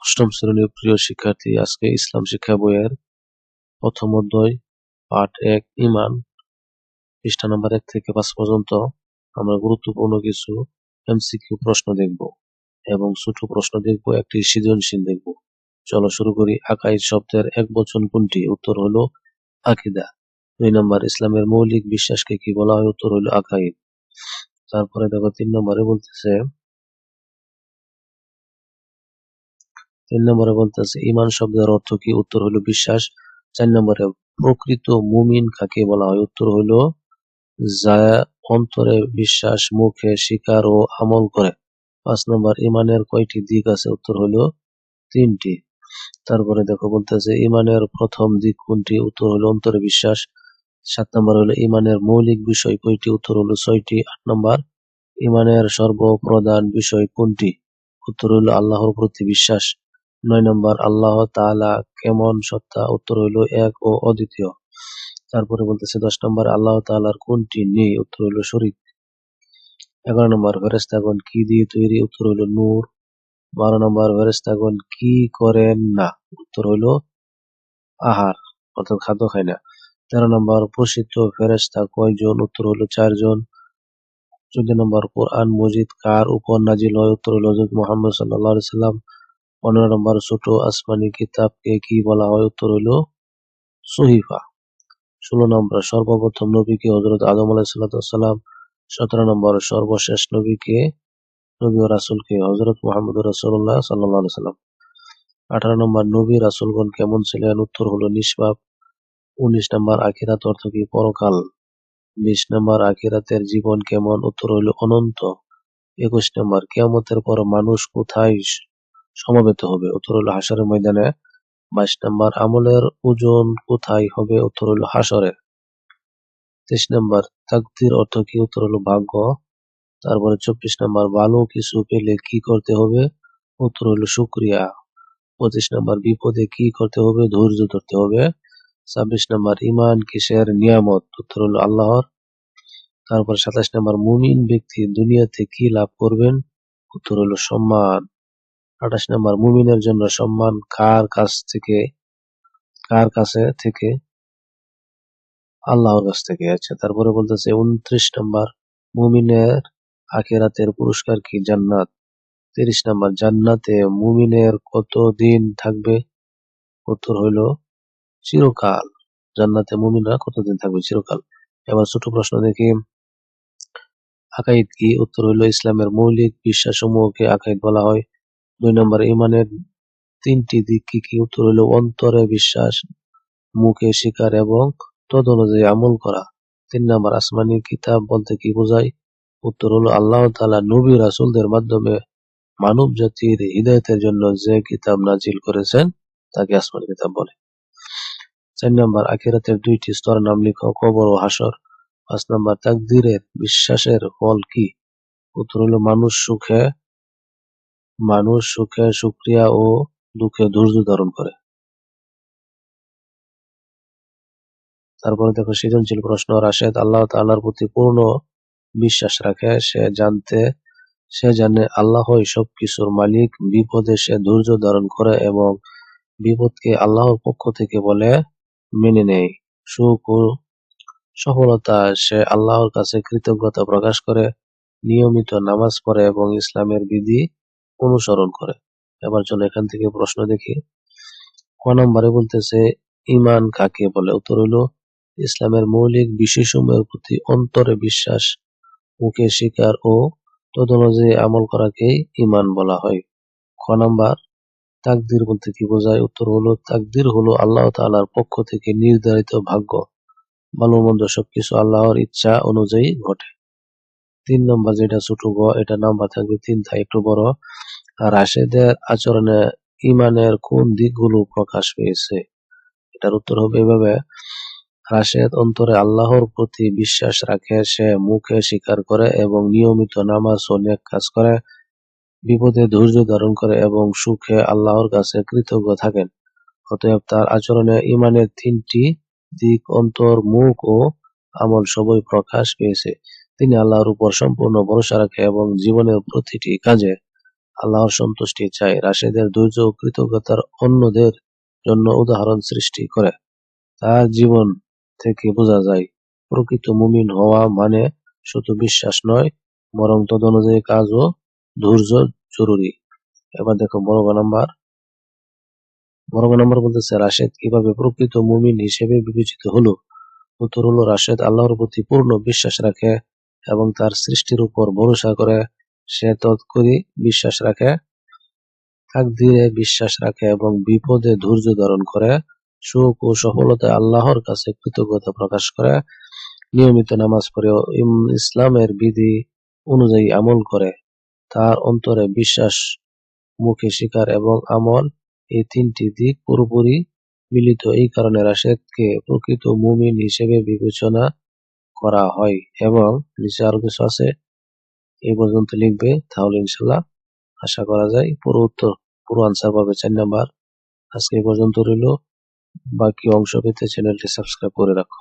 অষ্টম শ্রেণীর প্রিয় শিক্ষার্থী, আজকে ইসলাম শিক্ষা বইয়ের প্রথম অধ্যায় পাঠ 1 ঈমান পৃষ্ঠা নাম্বার 1 থেকে 5 পর্যন্ত আমরা গুরুত্বপূর্ণ কিছু এমসিকিউ প্রশ্ন দেখব এবং ছোট প্রশ্ন দেখব, একটি সৃজনশীল দেখব। চলো শুরু করি। আকাইদ শব্দের একবচন কোনটি? উত্তর হলো আকিদা। 2 নম্বর, ইসলামের মৌলিক বিশ্বাসকে কি বলা হয়? উত্তর হলো আকাইদ। তারপরে দেখো 3 নম্বরে বলতেছে ঈমান শব্দের অর্থ কি? উত্তর হলো বিশ্বাস। 4 নম্বরে, প্রকৃত মুমিন কাকে বলা হয়? উত্তর হলো যা অন্তরে বিশ্বাস, মুখে স্বীকার ও আমল করে। 5 নম্বর, ঈমানের কয়টি দিক আছে? উত্তর হলো 3টি। তারপরে দেখো বলতেছে ঈমানের প্রথম দিক কোনটি? উত্তর হলো অন্তরে বিশ্বাস। 7 নম্বর হলো ঈমানের মৌলিক বিষয় কয়টি? উত্তর হলো 6টি। 8 নম্বর, ঈমানের সর্বপ্রধান বিষয় কোনটি? উত্তর হলো আল্লাহর প্রতি বিশ্বাস। 9 নম্বর, আল্লাহ তাআলা কেমন সত্তা? উত্তর হলো এক ও অদ্বিতীয়। তারপরে বলতেছে 10 নম্বর, আল্লাহ তাআলার কোনটি নেই? উত্তর হলো শরীক। 11 নম্বর, ফেরেশতাগণ কি দিয়ে তৈরি? উত্তর হলো নূর। 12 নম্বর, ফেরেশতাগণ কি করেন না? উত্তর হলো আহার, অর্থাৎ খাদ্য খায় না। 13 নম্বর, প্রসিদ্ধ ফেরেশতা কয়জন? উত্তর হলো 4 জন। 14 নম্বর, কোরআন মজিদ কার উপর নাজিল হয়? উত্তর হলো হযরত মুহাম্মদ সাল্লাল্লাহু আলাইহি সাল্লাম। 15 নম্বর, ছোট আসমানি কিতাবকে কি বলা হয়? উত্তর হলো সুহিফা। 16 নম্বর, সর্বপ্রথম নবীকে হযরত আদম আলাইহিসসালাম। 17 নম্বর, সর্বশেষ নবী ও রাসূলকে? হযরত মুহাম্মদুর রাসূলুল্লাহ সাল্লাল্লাহু আলাইহি সাল্লাম। 18 নম্বর, নবী রাসূলগণ কেমন ছিলেন? উত্তর হলো নিষ্পাপ। 19 নম্বর, আখিরাত অর্থ কি? পরকাল। 20 নম্বর, আখিরাতের জীবন কেমন? উত্তর হলো অনন্ত। 21 নম্বর, কিয়ামতের পর মানুষ কোথায় সমবেত হবে? উত্তর হলো হাশরের ময়দানে। 22 নম্বর, আমলের ওজন কোথায় হবে? উত্তর হলো হাশরে। 23 নম্বর, তাকদীর অর্থ কি? উত্তর হলো ভাগ্য। তারপরে 24 নম্বর, ভালো কিছু পেলে কি করতে হবে? উত্তর হলো শুকরিয়া। 25 নম্বর, বিপদে কি করতে হবে? ধৈর্য ধরতে হবে। 26 নম্বর, ঈমান কিসের নিয়ামত? উত্তর হলো আল্লাহর। তারপর 27 নম্বর, মুমিন ব্যক্তি দুনিয়াতে কি লাভ করবেন? উত্তর হলো সম্মান। 28 নম্বর, মুমিনের জন্য সম্মান কার কাছে থেকে? আল্লাহর কাছ থেকে। আচ্ছা, তারপরে বলতেছে 29 নম্বর, মুমিনের আখিরাতের পুরস্কার কি? জান্নাত। 30 নম্বর, জান্নাতে মুমিনের কত দিন থাকবে? উত্তর হইল চিরকাল। জান্নাতে মুমিনরা কতদিন থাকবে? চিরকাল। এবার ছোট প্রশ্ন দেখি। আকাইদ কি? উত্তর হইল ইসলামের মৌলিক বিশ্বাসসমূহকে আকাইদ বলা হয়। 2 নম্বর, ঈমানের 3টি দিক কি কি? উত্তর হইল অন্তরে বিশ্বাস, মুখে স্বীকার এবং তদ অনুযায়ী আমল করা। 3 নম্বর, আসমানি কিতাব বলতে কি বোঝায়? উত্তর হলো আল্লাহ তাআলা নবী রাসূলদের মাধ্যমে মানব জাতির হিদায়াতের জন্য যে কিতাব নাজিল করেছেন তাকে আসমানি কিতাব বলে। 4 নম্বর, আখিরাতের 2টি স্তর নাম লিখো, কবর ও হাসর। 5 নম্বর, তাকদীরের বিশ্বাসের ফল কি? উত্তর হলো মানুষ সুখে শুকরিয়া ও দুঃখে ধৈর্য ধারণ করে। তারপরে দেখো সৃজনশীল প্রশ্ন। রাশেদ আল্লাহ তাআলার প্রতি পূর্ণ বিশ্বাস রাখে। সে জানে আল্লাহই সবকিছুর মালিক। বিপদে সে ধৈর্য ধারণ করে এবং বিপদকে আল্লাহর পক্ষ থেকে বলে মেনে নেয়। সুখ ও সফলতা সে আল্লাহর কাছে কৃতজ্ঞতা প্রকাশ করে। নিয়মিত নামাজ পড়ে এবং ইসলামের বিধি অনুসরণ করে। এবার চলো এখান থেকে প্রশ্ন দেখি। ক নম্বরে বলতেছে ঈমান কাকে বলে? উত্তর হলো ইসলামের মৌলিক বিষয়সমূহের প্রতি অন্তরে বিশ্বাস, মুখে স্বীকার ও তদনুযায়ী আমল করাকেই ঈমান বলা হয়। খ নাম্বার, তাকদীর বলতে কি বোঝায়? উত্তর হলো তাকদীর হলো আল্লাহ তাআলার পক্ষ থেকে নির্ধারিত ভাগ্য। ভালো মন্দ সবকিছু আল্লাহর ইচ্ছা অনুযায়ী ঘটে। 3 নম্বর, যেটা ছোট গ, এটা নাম্বার থাকবে 3, তাই একটু বড়। রাশেদের আচরণে ঈমানের কোন দিকগুলো প্রকাশ পেয়েছে? এটার উত্তর হবে এভাবে। রাশেদ অন্তরে আল্লাহর প্রতি বিশ্বাস রাখে, সে মুখে স্বীকার করে এবং নিয়মিত নামাজ ও নেক কাজ করে। বিপদে ধৈর্য ধারণ করে এবং সুখে আল্লাহর কাছে কৃতজ্ঞ থাকেন। অতএব তার আচরণে ঈমানের 3টি দিক অন্তর, মুখ ও আমল সবই প্রকাশ পেয়েছে। তিনি আল্লাহর উপর সম্পূর্ণ ভরসা রাখে এবং জীবনের প্রতিটি কাজে আল্লাহর সন্তুষ্টি চায়। রাশেদের ধৈর্য ও কৃতজ্ঞতার অন্যদের জন্য উদাহরণ সৃষ্টি করে। তার জীবন থেকে বোঝা যায় প্রকৃত মুমিন হওয়া মানে শুধু বিশ্বাস নয়, বরং তদনুযায়ী কাজ ও ধৈর্য জরুরি। এবার দেখো বড় নাম্বার বলতেছে রাশেদ কিভাবে প্রকৃত মুমিন হিসেবে বিবেচিত হলো। উত্তর হলো, রাশেদ আল্লাহর প্রতি পূর্ণ বিশ্বাস রাখে এবং তার সৃষ্টির উপর ভরসা করে। সে তৎকরি বিশ্বাস রাখে, তাকদীরে বিশ্বাস রাখে এবং বিপদে ধৈর্য ধারণ করে। সুখ ও সফলতায় আল্লাহর কাছে কৃতজ্ঞতা প্রকাশ করে। নিয়মিত নামাজ পড়ে ও ইসলামের বিধি অনুযায়ী আমল করে। তার অন্তরে বিশ্বাস, মুখে স্বীকার এবং আমল, এই তিনটি দিক পুরোপুরি মিলিত। এই কারণে রাশেদকে প্রকৃত মুমিন হিসেবে বিবেচনা করা হয়। এবং নিচে আরো কিছু আছে, এই পর্যন্ত লিখবে, তাহলে ইনশাল্লাহ আশা করা যায় পুরো আনসার পাবে 4 নাম্বার। আজকে এই পর্যন্ত রইল। বাকি অংশ পেতে চ্যানেলটি সাবস্ক্রাইব করে রাখো।